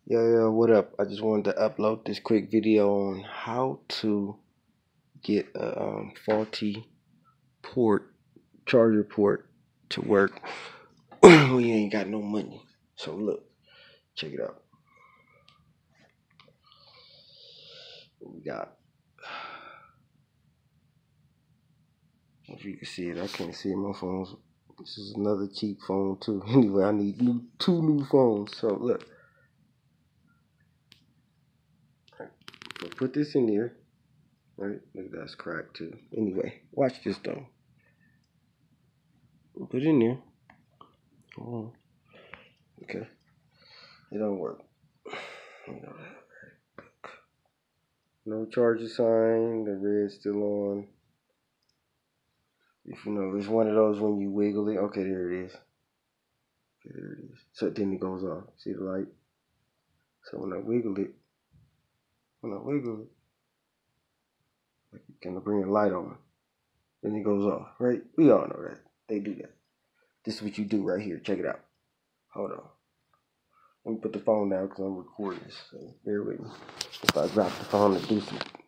Yo, what up? I just wanted to upload this quick video on how to get a faulty charger port to work when you ain't got no money. So look, check it out. We got, if you can see it, I can't see it. My phone's, this is another cheap phone too. Anyway, I need two new phones. So look, so put this in here. Right, look, that's cracked too. Anyway, watch this though. Put it in there. Hold on. Okay, it don't work. No charger sign, the red's still on. If you know, it's one of those when you wiggle it. Okay, there it is. Okay, there it is. So then it goes off. See the light? So when I wiggle it, like it's gonna bring a light on. Then it goes off, right? We all know that. They do that. This is what you do right here. Check it out. Hold on. Let me put the phone down because I'm recording this. So bear with me. If I drop the phone to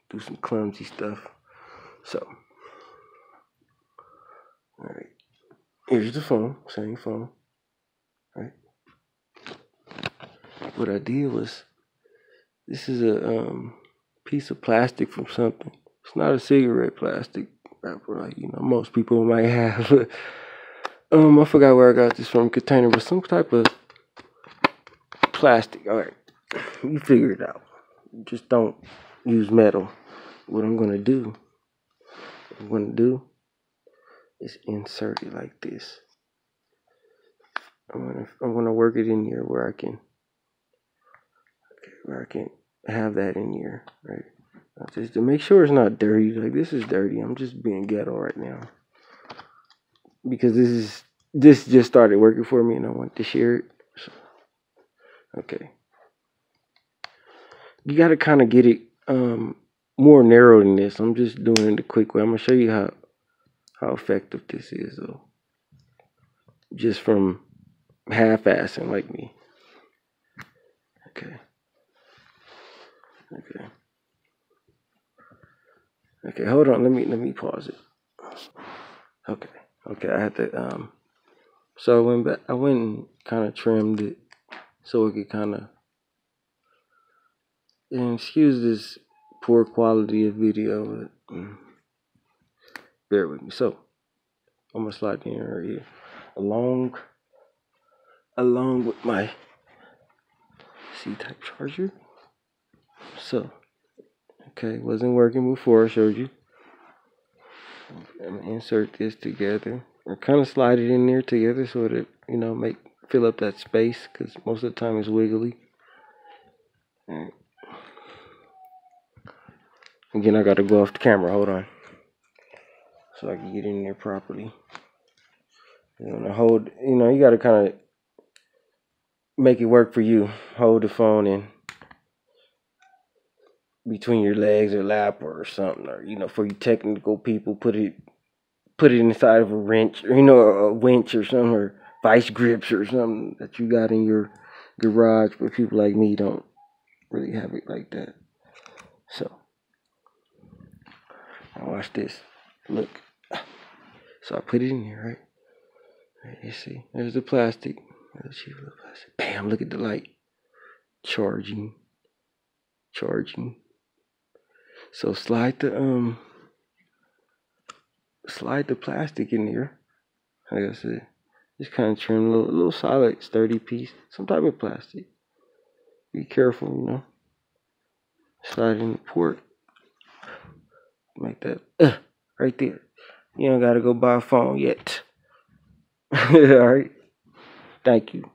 do some clumsy stuff. So, all right. Here's the phone. Same phone. Right. What I did was, this is a piece of plastic from something. It's not a cigarette plastic wrapper like most people might have. I forgot where I got this from, container, but some type of plastic. All right, you figure it out. Just don't use metal. What I'm gonna do is insert it like this. I'm gonna work it in here where I can have that in here, right? Just to make sure it's not dirty. Like, this is dirty. I'm just being ghetto right now because this just started working for me and I want to share it. So, okay, you got to kind of get it more narrow than this. I'm just doing it the quick way. I'm gonna show you how effective this is though, just from half-assing like me. Okay, hold on, let me pause it. Okay, I had to so I went and kind of trimmed it so it could kind of, and excuse this poor quality of video, but bear with me. So I'm gonna slide in right here along with my C-type charger. So okay, wasn't working before I showed you. I'm gonna insert this together or kind of slide it in there together so that fill up that space, because most of the time it's wiggly. All right. Again, I gotta go off the camera. Hold on, so I can get in there properly. Hold. You gotta kind of make it work for you. Hold the phone in between your legs or lap or something, or for you technical people, put it inside of a wrench, or a winch or something, or vice grips or something that you got in your garage. But people like me don't really have it like that. So now watch this. Look. So I put it in here, right? You see, there's the plastic. Bam! Look at the light. Charging. So slide the plastic in here. Like I said, just kind of trim a little solid, sturdy piece, some type of plastic. Be careful, Slide in the port. Like that. Right there. You don't gotta go buy a phone yet. Alright. Thank you.